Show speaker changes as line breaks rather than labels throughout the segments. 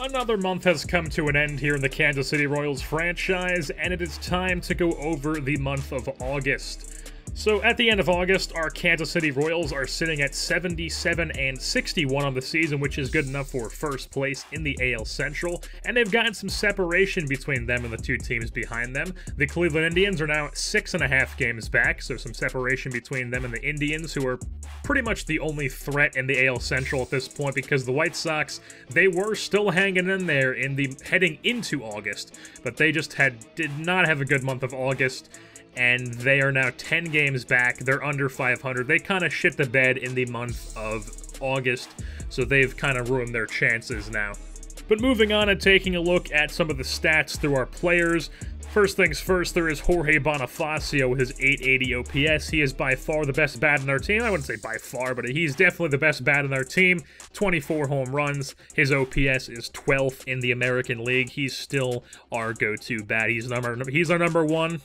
Another month has come to an end here in the Kansas City Royals franchise, and it is time to go over the month of August. So at the end of August, our Kansas City Royals are sitting at 77-61 on the season, which is good enough for first place in the AL Central, and they've gotten some separation between them and the two teams behind them. The Cleveland Indians are now 6.5 games back, so some separation between them and the Indians, who are pretty much the only threat in the AL Central at this point, because the White Sox, they were still hanging in there heading into August, but they just did not have a good month of August, and they are now 10 games back. They're under 500. They kind of shit the bed in the month of August, so they've kind of ruined their chances now. But moving on and taking a look at some of the stats through our players, first things first, there is Jorge Bonifacio with his 880 OPS. He is by far the best bat in our team. I wouldn't say by far, but he's definitely the best bat in our team. 24 home runs. His OPS is 12th in the American League. He's still our go-to bat. He's our number one.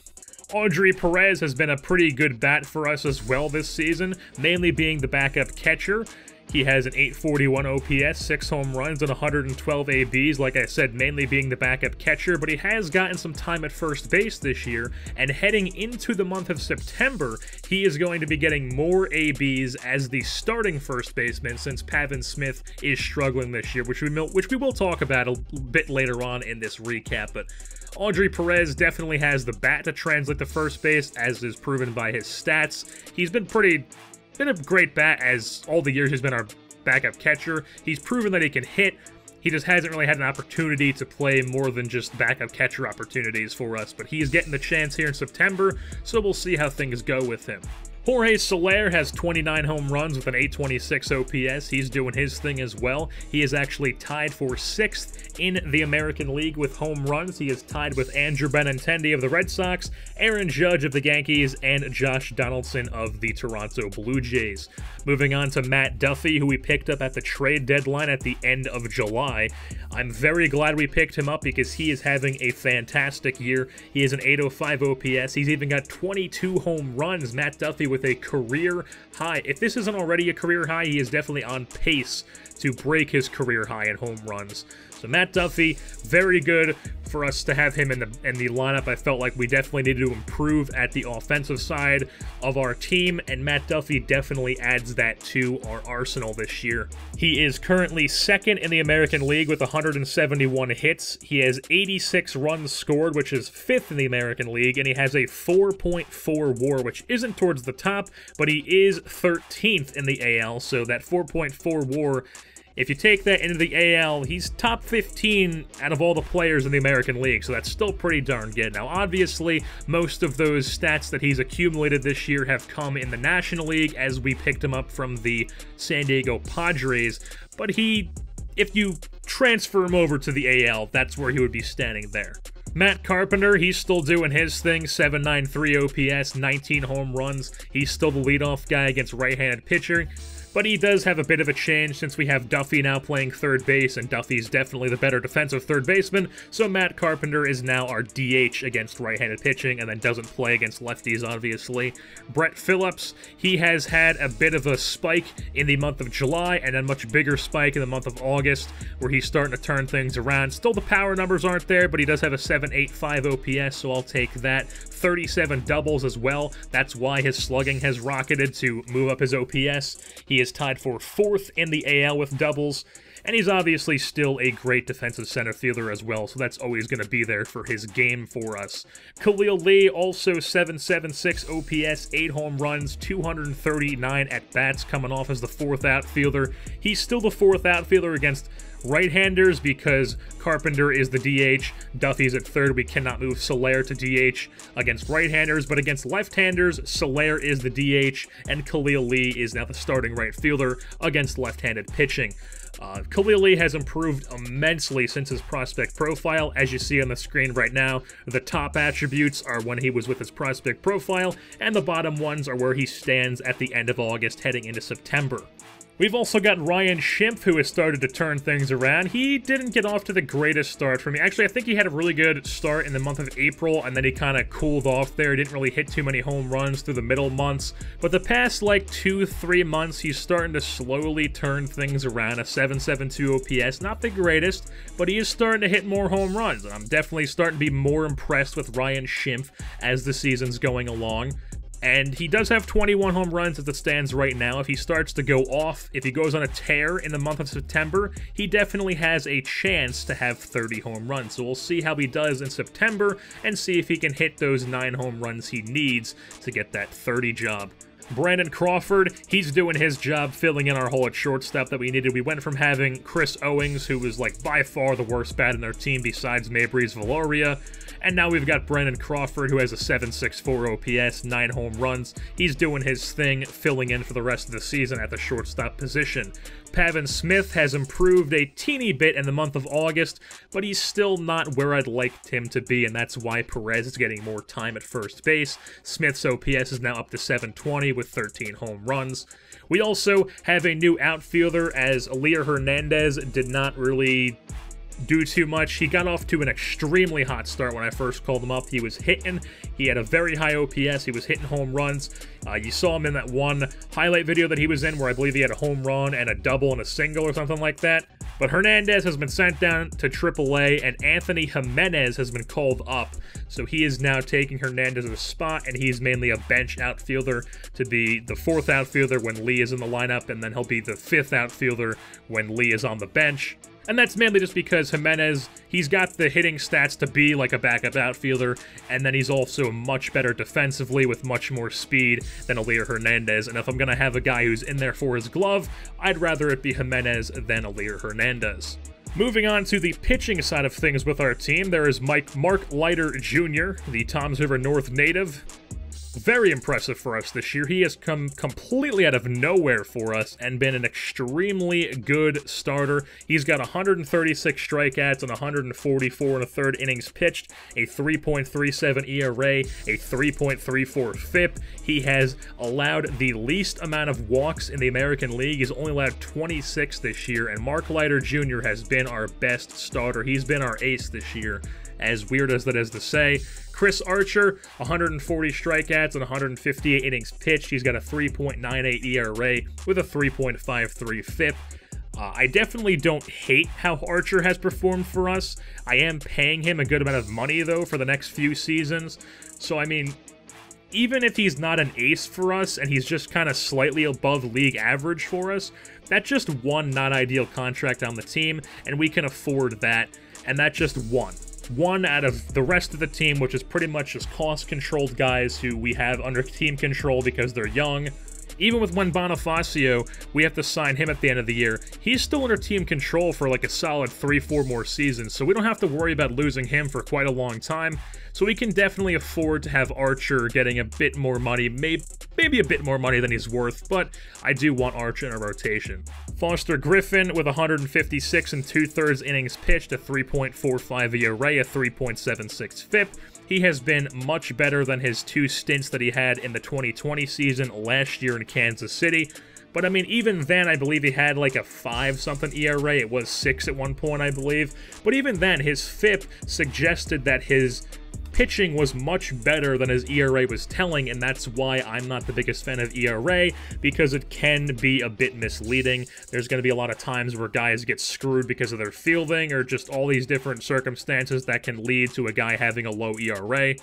Audrey Perez has been a pretty good bat for us as well this season, mainly being the backup catcher. He has an 841 OPS, 6 home runs, and 112 ABs, like I said, mainly being the backup catcher, but he has gotten some time at first base this year, and heading into the month of September, he is going to be getting more ABs as the starting first baseman, since Pavin Smith is struggling this year, which we will talk about a bit later on in this recap, but Audrey Perez definitely has the bat to translate to first base, as is proven by his stats. He's been a great bat as all the years he's been our backup catcher. He's proven that he can hit. He just hasn't really had an opportunity to play more than just backup catcher opportunities for us, but he is getting the chance here in September, so we'll see how things go with him. Jorge Soler has 29 home runs with an 826 OPS. He's doing his thing as well. He is actually tied for 6th in the American League with home runs. He is tied with Andrew Benintendi of the Red Sox, Aaron Judge of the Yankees, and Josh Donaldson of the Toronto Blue Jays. Moving on to Matt Duffy, who we picked up at the trade deadline at the end of July. I'm very glad we picked him up because he is having a fantastic year. He has an 805 OPS. He's even got 22 home runs. Matt Duffy with a career high. If this isn't already a career high, he is definitely on pace to break his career high in home runs. So Matt Duffy, very good for us to have him in the lineup. I felt like we definitely needed to improve at the offensive side of our team, and Matt Duffy definitely adds that to our arsenal this year. He is currently 2nd in the American League with 171 hits. He has 86 runs scored, which is 5th in the American League, and he has a 4.4 WAR, which isn't towards the top, but he is 13th in the AL, so that 4.4 WAR, if you take that into the AL, he's top 15 out of all the players in the American League, so that's still pretty darn good. Now, obviously, most of those stats that he's accumulated this year have come in the National League, as we picked him up from the San Diego Padres, but if you transfer him over to the AL, that's where he would be standing there. Matt Carpenter, he's still doing his thing, 793 OPS, 19 home runs. He's still the leadoff guy against right-handed pitching. But he does have a bit of a change since we have Duffy now playing third base, and Duffy's definitely the better defensive third baseman, so Matt Carpenter is now our DH against right-handed pitching, and then doesn't play against lefties, obviously. Brett Phillips, he has had a bit of a spike in the month of July, and a much bigger spike in the month of August, where he's starting to turn things around. Still, the power numbers aren't there, but he does have a 785 OPS, so I'll take that. 37 doubles as well. That's why his slugging has rocketed to move up his OPS. He is tied for 4th in the AL with doubles, and he's obviously still a great defensive center fielder as well, so that's always going to be there for his game for us. Khalil Lee, also 776 OPS, 8 home runs, 239 at-bats, coming off as the 4th outfielder. He's still the 4th outfielder against right-handers because Carpenter is the DH, Duffy's at third. We cannot move Soler to DH against right-handers, but against left-handers, Soler is the DH, and Khalil Lee is now the starting right fielder against left-handed pitching. Khalil Lee has improved immensely since his prospect profile. As you see on the screen right now, the top attributes are when he was with his prospect profile, and the bottom ones are where he stands at the end of August heading into September. We've also got Ryan Schimpf, who has started to turn things around. He didn't get off to the greatest start for me. Actually, I think he had a really good start in the month of April, and then he kind of cooled off there. He didn't really hit too many home runs through the middle months. But the past, like, 2-3 months, he's starting to slowly turn things around. A 7.72 OPS, not the greatest, but he is starting to hit more home runs. And I'm definitely starting to be more impressed with Ryan Schimpf as the season's going along. And he does have 21 home runs as it stands right now. If he starts to go off, if he goes on a tear in the month of September, he definitely has a chance to have 30 home runs. So we'll see how he does in September and see if he can hit those 9 home runs he needs to get that 30 job. Brandon Crawford, he's doing his job filling in our hole at shortstop that we needed. We went from having Chris Owings, who was like by far the worst bat in our team besides Mabrys Valoria, and now we've got Brandon Crawford, who has a 7.64 OPS, 9 home runs. He's doing his thing, filling in for the rest of the season at the shortstop position. Pavin Smith has improved a teeny bit in the month of August, but he's still not where I'd like him to be, and that's why Perez is getting more time at first base. Smith's OPS is now up to 720 with 13 home runs. We also have a new outfielder, as Elier Hernandez did not really do too much. He got off to an extremely hot start when I first called him up. He was hitting. He had a very high OPS. He was hitting home runs. You saw him in that one highlight video that he was in where I believe he had a home run and a double and a single or something like that. But Hernandez has been sent down to AAA, and Anthony Jimenez has been called up. So he is now taking Hernandez's spot, and he's mainly a bench outfielder to be the 4th outfielder when Lee is in the lineup, and then he'll be the 5th outfielder when Lee is on the bench. And that's mainly just because Jimenez, he's got the hitting stats to be like a backup outfielder, and then he's also much better defensively with much more speed than Elier Hernandez. And if I'm going to have a guy who's in there for his glove, I'd rather it be Jimenez than Elier Hernandez. Moving on to the pitching side of things with our team, there is Mark Leiter Jr., the Toms River North native. Very impressive for us this year. He has come completely out of nowhere for us and been an extremely good starter. He's got 136 strikeouts and 144 1/3 innings pitched, a 3.37 ERA, a 3.34 FIP. He has allowed the least amount of walks in the American League. He's only allowed 26 this year, and Mark Leiter Jr. has been our best starter. He's been our ace this year, as weird as that is to say. Chris Archer, 140 strikeouts and 158 innings pitched. He's got a 3.98 ERA with a 3.53 FIP. I definitely don't hate how Archer has performed for us. I am paying him a good amount of money, though, for the next few seasons. So, I mean, even if he's not an ace for us and he's just kind of slightly above league average for us, that's just one not ideal contract on the team, and we can afford that, and that's just one out of the rest of the team, which is pretty much just cost-controlled guys who we have under team control because they're young. Even with Juan Bonifacio, we have to sign him at the end of the year. He's still under team control for like a solid 3-4 more seasons, so we don't have to worry about losing him for quite a long time. So we can definitely afford to have Archer getting a bit more money, maybe a bit more money than he's worth, but I do want Archer in a rotation. Foster Griffin with 156 2/3 innings pitched, a 3.45 ERA, a 3.76 FIP. He has been much better than his 2 stints that he had in the 2020 season last year in Kansas City. But I mean, even then, I believe he had like a 5-something ERA. It was 6 at one point, I believe. But even then, his FIP suggested that his pitching was much better than his ERA was telling, and that's why I'm not the biggest fan of ERA, because it can be a bit misleading. There's going to be a lot of times where guys get screwed because of their fielding or just all these different circumstances that can lead to a guy having a low ERA.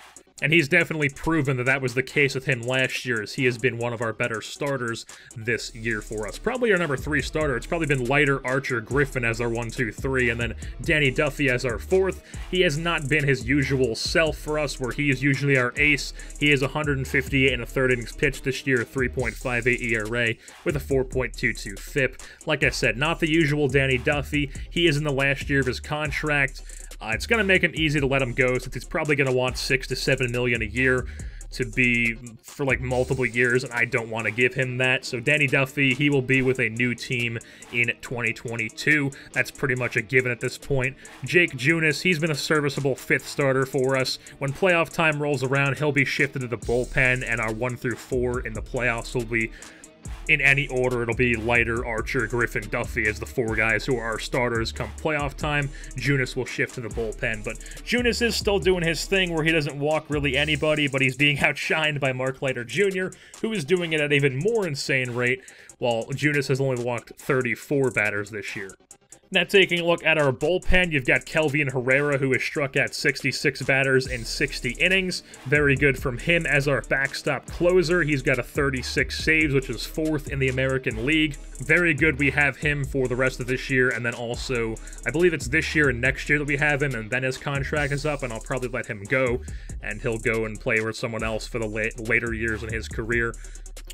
And he's definitely proven that that was the case with him last year, as he has been one of our better starters this year for us. Probably our number 3 starter. It's probably been Leiter, Archer, Griffin as our 1, 2, 3, and then Danny Duffy as our 4th. He has not been his usual self for us, where he is usually our ace. He is 158 1/3 innings pitched this year, 3.58 ERA with a 4.22 FIP. Like I said, not the usual Danny Duffy. He is in the last year of his contract. It's going to make him easy to let him go, since he's probably going to want $6 to $7 million a year to be for like multiple years, and I don't want to give him that. So Danny Duffy, he will be with a new team in 2022. That's pretty much a given at this point. Jake Jimenez, he's been a serviceable 5th starter for us. When playoff time rolls around, he'll be shifted to the bullpen, and our 1 through 4 in the playoffs will be in any order, it'll be Leiter, Archer, Griffin, Duffy as the 4 guys who are our starters come playoff time. Junis will shift to the bullpen, but Junis is still doing his thing where he doesn't walk really anybody, but he's being outshined by Mark Leiter Jr., who is doing it at an even more insane rate, while Junis has only walked 34 batters this year. Now, taking a look at our bullpen, you've got Kelvin Herrera, who has struck out 66 batters in 60 innings. Very good from him as our backstop closer. He's got a 36 saves, which is 4th in the American League. Very good we have him for the rest of this year, and then also, I believe it's this year and next year that we have him, and then his contract is up, and I'll probably let him go, and he'll go and play with someone else for the later years in his career.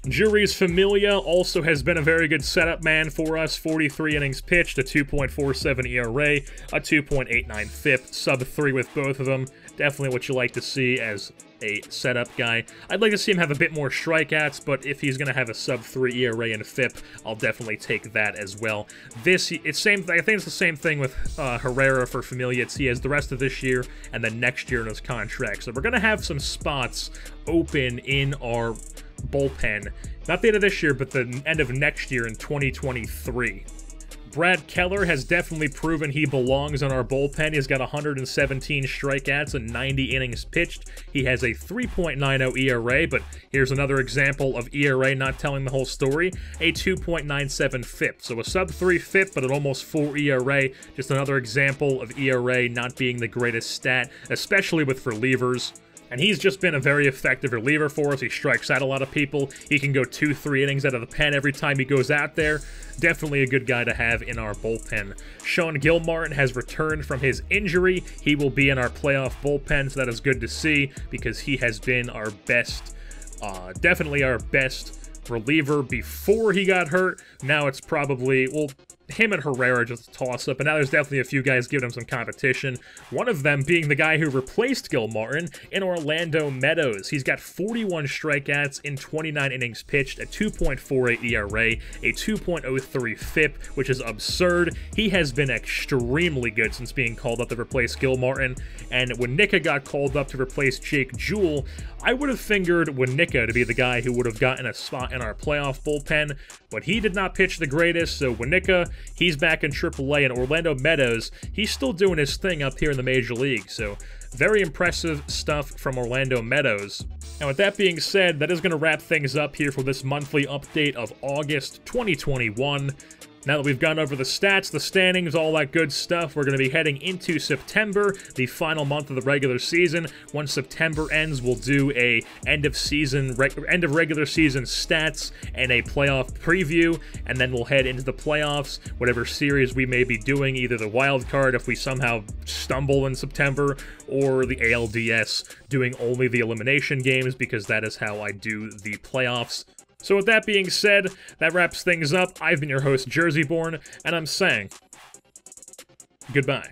Juris Familia also has been a very good setup man for us. 43 innings pitched, a 2.47 ERA, a 2.89 FIP, sub-3 with both of them. Definitely what you like to see as a setup guy. I'd like to see him have a bit more strikeouts, but if he's going to have a sub-3 ERA and FIP, I'll definitely take that as well. I think it's the same thing with Herrera for Familia. He has the rest of this year and then next year in his contract. So we're going to have some spots open in our bullpen. Not the end of this year, but the end of next year in 2023. Brad Keller has definitely proven he belongs on our bullpen. He's got 117 strikeouts and 90 innings pitched. He has a 3.90 ERA, but here's another example of ERA not telling the whole story. A 2.97 FIP. So a sub-3 FIP, but an almost 4 ERA. Just another example of ERA not being the greatest stat, especially with relievers. And he's just been a very effective reliever for us. He strikes out a lot of people. He can go 2-3 innings out of the pen every time he goes out there. Definitely a good guy to have in our bullpen. Sean Gilmartin has returned from his injury. He will be in our playoff bullpen, so that is good to see because he has been our best, definitely our best reliever before he got hurt. Now it's probably, well, him and Herrera just a toss-up, and now there's definitely a few guys giving him some competition. One of them being the guy who replaced Gilmartin in Orlando Meadows. He's got 41 strikeouts in 29 innings pitched, a 2.48 ERA, a 2.03 FIP, which is absurd. He has been extremely good since being called up to replace Gilmartin, and when Nika got called up to replace Jake Jewell, I would have figured Winika to be the guy who would have gotten a spot in our playoff bullpen, but he did not pitch the greatest, so Winika, he's back in AAA, and Orlando Meadows, he's still doing his thing up here in the Major League, so very impressive stuff from Orlando Meadows. And with that being said, that is going to wrap things up here for this monthly update of August 2021. Now that we've gone over the stats, the standings, all that good stuff, we're going to be heading into September, the final month of the regular season. Once September ends, we'll do a end of regular season stats and a playoff preview, and then we'll head into the playoffs, whatever series we may be doing, either the wild card if we somehow stumble in September, or the ALDS, doing only the elimination games, because that is how I do the playoffs. So with that being said, that wraps things up. I've been your host, Jerseyborn, and I'm saying goodbye.